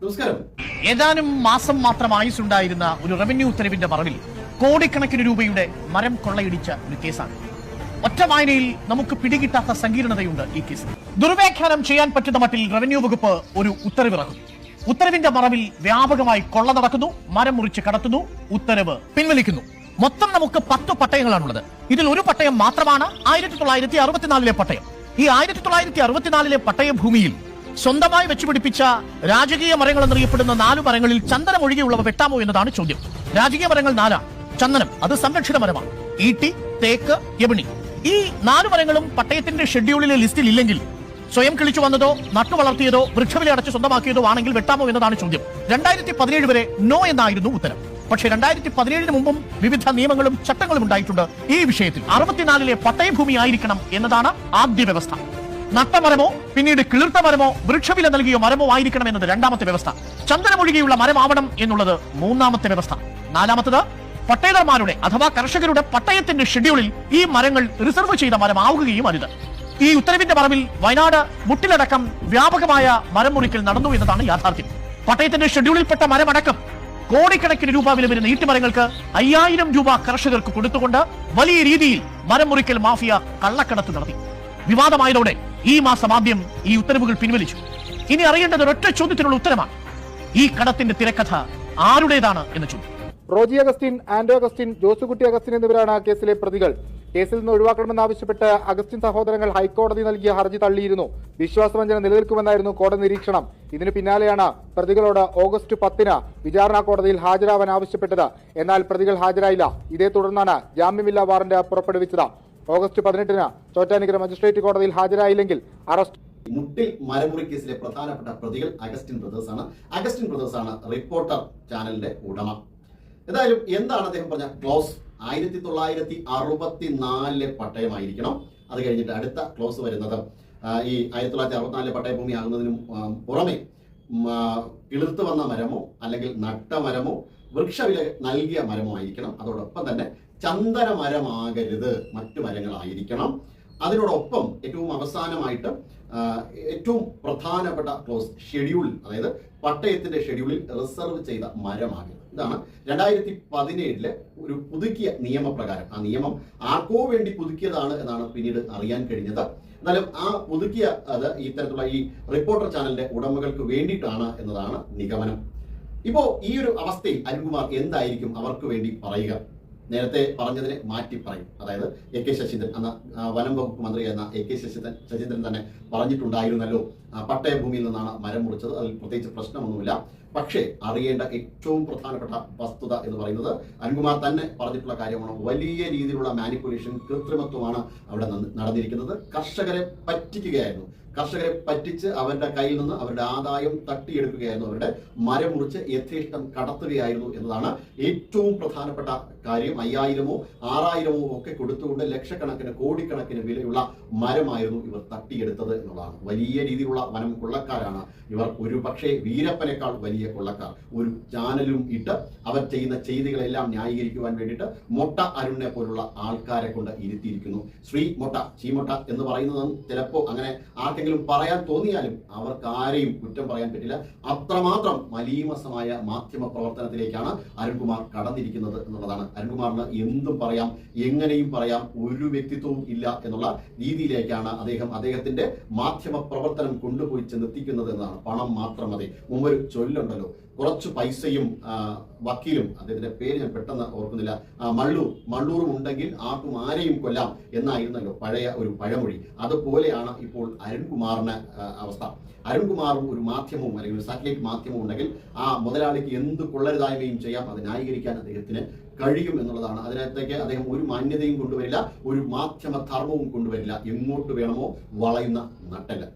നമസ്കാരം. ഏതാനും മാസം മാത്രം ആയുസുണ്ടായിരുന്ന ഒരു റവന്യൂ ഉത്തരവിന്റെ മറവിൽ കോടിക്കണക്കിന് രൂപയുടെ മരം കൊള്ളയിടിച്ച ഒരു കേസാണ്. ഒറ്റ വായനയിൽ നമുക്ക് പിടികിട്ടാത്ത സങ്കീർണതയുണ്ട് ഈ കേസിൽ. ദുർവ്യാഖ്യാനം ചെയ്യാൻ പറ്റുന്ന മട്ടിൽ റവന്യൂ വകുപ്പ് ഒരു ഉത്തരവിറക്കുന്നു. ഉത്തരവിന്റെ മറവിൽ വ്യാപകമായി കൊള്ള നടക്കുന്നു, മരം മുറിച്ച് കടത്തുന്നു, ഉത്തരവ് പിൻവലിക്കുന്നു. മൊത്തം നമുക്ക് 10 പട്ടയങ്ങളാണുള്ളത്. ഇതിൽ ഒരു പട്ടയം മാത്രമാണ് 1964 പട്ടയം. ഈ 1964 പട്ടയഭൂമിയിൽ സ്വന്തമായി വെച്ചുപിടിപ്പിച്ച രാജകീയ മരങ്ങൾ എന്നറിയപ്പെടുന്ന 4 മരങ്ങളിൽ ചന്ദനം ഒഴികെയുള്ളവ വെട്ടാമോ എന്നതാണ് ചോദ്യം. രാജകീയ മരങ്ങൾ 4. ചന്ദനം അത് സംരക്ഷിത മരമാണ്. ഈട്ടി, തേക്ക്, യബിണി ഈ 4 മരങ്ങളും പട്ടയത്തിന്റെ ഷെഡ്യൂളിലെ ലിസ്റ്റിൽ ഇല്ലെങ്കിൽ സ്വയം കിളിച്ചു വന്നതോ നട്ടു വളർത്തിയതോ വൃക്ഷവില അടച്ച് സ്വന്തമാക്കിയതോ ആണെങ്കിൽ വെട്ടാമോ എന്നതാണ് ചോദ്യം. 2017 വരെ നോ എന്നായിരുന്നു ഉത്തരം. പക്ഷേ 2017 മുമ്പും വിവിധ നിയമങ്ങളും ചട്ടങ്ങളും ഉണ്ടായിട്ടുണ്ട് ഈ വിഷയത്തിൽ. 64 പട്ടയഭൂമി ആയിരിക്കണം എന്നതാണ് ആദ്യ വ്യവസ്ഥ. നട്ടമരമോ പിന്നീട് കിളിർത്ത മരമോ വൃക്ഷവില നൽകിയ മരമോ ആയിരിക്കണം എന്നത് 2ാമത്തെ വ്യവസ്ഥ. ചന്ദനമൊഴികെയുള്ള മരമാവണം എന്നുള്ളത് 3ാമത്തെ വ്യവസ്ഥ. 4ാമത്തത് പട്ടേദർമാരുടെ അഥവാ കർഷകരുടെ പട്ടയത്തിന്റെ ഷെഡ്യൂളിൽ ഈ മരങ്ങൾ റിസർവ് ചെയ്ത മരമാവുകയും അരുത്. ഈ ഉത്തരവിന്റെ മറവിൽ വയനാട് മുട്ടിലടക്കം വ്യാപകമായ മരം മുറിക്കൽ നടന്നു എന്നതാണ് യാഥാർത്ഥ്യം. പട്ടയത്തിന്റെ ഷെഡ്യൂളിൽപ്പെട്ട മരമടക്കം കോടിക്കണക്കിന് രൂപ വില വരുന്ന ഈട്ടുമരങ്ങൾക്ക് 5000 രൂപ കർഷകർക്ക് കൊടുത്തുകൊണ്ട് വലിയ രീതിയിൽ മരം മുറിക്കൽ മാഫിയ കള്ളക്കടത്ത് നടത്തി. വിവാദമായതോടെ ഈ മാസം ആദ്യം ഈ ഉത്തരവുകൾ പിൻവലിച്ചു. ഇനി അറിയേണ്ടത് ഒരൊറ്റ ചോദ്യത്തിനുള്ള ഉത്തരമാണ്. ഈ കടത്തിന്റെ തിരക്കഥ ആരുടേതാണ് എന്ന ചോദ്യം. റോജി അഗസ്റ്റിൻ, ആന്റോ അഗസ്റ്റിൻ, ജോസുകുട്ടി അഗസ്റ്റിൻ എന്നിവരാണ് കേസിലെ പ്രതികൾ. കേസിൽ നിന്ന് ഒഴിവാക്കണമെന്നാവശ്യപ്പെട്ട് അഗസ്റ്റിൻ സഹോദരങ്ങൾ ഹൈക്കോടതി നൽകിയ ഹർജി തള്ളിയിരുന്നു. വിശ്വാസവഞ്ചന നിലനിൽക്കുമെന്നായിരുന്നു കോടതി നിരീക്ഷണം. ഇതിനു പിന്നാലെയാണ് പ്രതികളോട് ഓഗസ്റ്റ് 10 വിചാരണ കോടതിയിൽ ഹാജരാവാൻ ആവശ്യപ്പെട്ടത്. എന്നാൽ പ്രതികൾ ഹാജരായില്ല. ഇതേ തുടർന്നാണ് ജാമ്യമില്ലാ വാറന്റ് പുറപ്പെടുവിച്ചത്. ഓഗസ്റ്റ് 18 ചോറ്റാനിക്കര മജിസ്ട്രേറ്റ് കോടതിയിൽ ഹാജരായില്ലെങ്കിൽ അറസ്റ്റ്. മുട്ടിൽ മരമുറി കേസിലെ പ്രധാനപ്പെട്ട പ്രതികൾ അഗസ്റ്റിൻ ബ്രദേഴ്സാണ്. അഗസ്റ്റിൻ ബ്രദേഴ്സാണ് റിപ്പോർട്ടർ ചാനലിന്റെ ഉടമ. എന്തായാലും എന്താണ് അദ്ദേഹം പറഞ്ഞ ക്ലോസ്? 1964 പട്ടയമായിരിക്കണം. അത് കഴിഞ്ഞിട്ട് അടുത്ത ക്ലോസ് വരുന്നത് ഈ 1964 പട്ടയഭൂമി ആകുന്നതിനും പുറമെ കിളിർത്ത് വന്ന മരമോ അല്ലെങ്കിൽ നട്ട മരമോ വൃക്ഷവില നൽകിയ മരമോ ആയിരിക്കണം. അതോടൊപ്പം തന്നെ ചന്ദന മരമാകരുത്, മറ്റു മരങ്ങളായിരിക്കണം. അതിനോടൊപ്പം ഏറ്റവും അവസാനമായിട്ട് ഏറ്റവും പ്രധാനപ്പെട്ട ക്ലോസ് ഷെഡ്യൂൾ, അതായത് പട്ടയത്തിന്റെ ഷെഡ്യൂളിൽ റിസർവ് ചെയ്ത മരമാകരുത്. ഇതാണ് 2017 ഒരു പുതുക്കിയ നിയമപ്രകാരം. ആ നിയമം ആർക്കോ വേണ്ടി പുതുക്കിയതാണ് എന്നാണ് പിന്നീട് അറിയാൻ കഴിഞ്ഞത്. എന്നാലും ആ പുതുക്കിയ അത് ഇത്തരത്തിലുള്ള ഈ റിപ്പോർട്ടർ ചാനലിന്റെ ഉടമകൾക്ക് വേണ്ടിയിട്ടാണ് എന്നതാണ് നിഗമനം. ഇപ്പോ ഈ ഒരു അവസ്ഥയിൽ അരുൺകുമാർ എന്തായിരിക്കും അവർക്ക് വേണ്ടി പറയുക? നേരത്തെ പറഞ്ഞതിനെ മാറ്റി പറയും. അതായത് AK ശശീന്ദ്രൻ, അന്ന് വനം വകുപ്പ് മന്ത്രിയായിരുന്ന AK ശശീന്ദ്രൻ തന്നെ പറഞ്ഞിട്ടുണ്ടായിരുന്നല്ലോ, പട്ടയഭൂമിയിൽ നിന്നാണ് മരം മുറിച്ചത്, അതിൽ പ്രത്യേകിച്ച് പ്രശ്നമൊന്നുമില്ല. പക്ഷേ അറിയേണ്ട ഏറ്റവും പ്രധാനപ്പെട്ട വസ്തുത എന്ന് പറയുന്നത് അരുൺകുമാർ തന്നെ പറഞ്ഞിട്ടുള്ള കാര്യമാണ്. വലിയ രീതിയിലുള്ള മാനിപ്പുലേഷൻ, കൃത്രിമത്വമാണ് അവിടെ നടന്നിരിക്കുന്നത്. കർഷകരെ പറ്റിക്കുകയായിരുന്നു. കർഷകരെ പറ്റിച്ച് അവരുടെ കയ്യിൽ നിന്ന് അവരുടെ ആദായം തട്ടിയെടുക്കുകയായിരുന്നു. അവരുടെ മരം മുറിച്ച് യഥേഷ്ടം കടത്തുകയായിരുന്നു എന്നതാണ് ഏറ്റവും പ്രധാനപ്പെട്ട കാര്യം. 5000-ഓ 6000-ഓ ഒക്കെ കൊടുത്തുകൊണ്ട് ലക്ഷക്കണക്കിന് കോടിക്കണക്കിന് വിലയുള്ള മരമായിരുന്നു ഇവർ തട്ടിയെടുത്തത് എന്നുള്ളതാണ്. വലിയ രീതിയിലുള്ള വനം കൊള്ളക്കാരാണ് ഇവർ. ഒരു പക്ഷേ വീരപ്പനേക്കാൾ വലിയ കൊള്ളക്കാർ. ഒരു ചാനലും ഇട്ട് അവർ ചെയ്യുന്ന ചെയ്തികളെല്ലാം ന്യായീകരിക്കുവാൻ വേണ്ടിയിട്ട് മൊട്ട അരുണിനെ പോലുള്ള ആൾക്കാരെ കൊണ്ട് ഇരുത്തിയിരിക്കുന്നു. ശ്രീ മൊട്ട, ചീമൊട്ട എന്ന് പറയുന്നതും ചിലപ്പോൾ അങ്ങനെ ആർക്കെങ്കിലും പറയാൻ തോന്നിയാലും അവർക്ക് ആരെയും കുറ്റം പറയാൻ പറ്റില്ല. അത്രമാത്രം മലീമസമായ മാധ്യമ പ്രവർത്തനത്തിലേക്കാണ് അരുൺകുമാർ കടന്നിരിക്കുന്നത് എന്നുള്ളതാണ്. അരുൺകുമാറിന് എന്തും പറയാം, എങ്ങനെയും പറയാം, ഒരു വ്യക്തിത്വവും ഇല്ല എന്നുള്ള രീതിയിലേക്കാണ് അദ്ദേഹത്തിന്റെ മാധ്യമ പ്രവർത്തനം കൊണ്ടുപോയി ചെന്നെത്തിക്കുന്നത് എന്നതാണ്. പണം മാത്രം മതി. മുമ്പൊരു ചൊല്ലുണ്ടല്ലോ, കുറച്ചു പൈസയും വക്കീലും, അദ്ദേഹത്തിന്റെ പേര് ഞാൻ പെട്ടെന്ന് ഓർക്കുന്നില്ല, മള്ളൂറും ഉണ്ടെങ്കിൽ ആർക്കും ആരെയും കൊല്ലാം എന്നായിരുന്നല്ലോ പഴയ ഒരു പഴമൊഴി. അതുപോലെയാണ് ഇപ്പോൾ അരുൺകുമാറിന് അവസ്ഥ. അരുൺകുമാറും ഒരു മാധ്യമവും അല്ലെങ്കിൽ ഒരു സാറ്റലൈറ്റ് മാധ്യമവും ഉണ്ടെങ്കിൽ ആ മുതലാളിക്ക് എന്ത് കൊള്ളരുതായ്മയും ചെയ്യാം. അത് ന്യായീകരിക്കാൻ അദ്ദേഹത്തിന് കഴിയും എന്നുള്ളതാണ്. അതിനകത്തേക്ക് അദ്ദേഹം ഒരു മാന്യതയും കൊണ്ടുവരില്ല, ഒരു മാധ്യമ ധർമ്മവും കൊണ്ടുവരില്ല. എങ്ങോട്ട് വേണമോ വളയുന്ന നട്ടല്.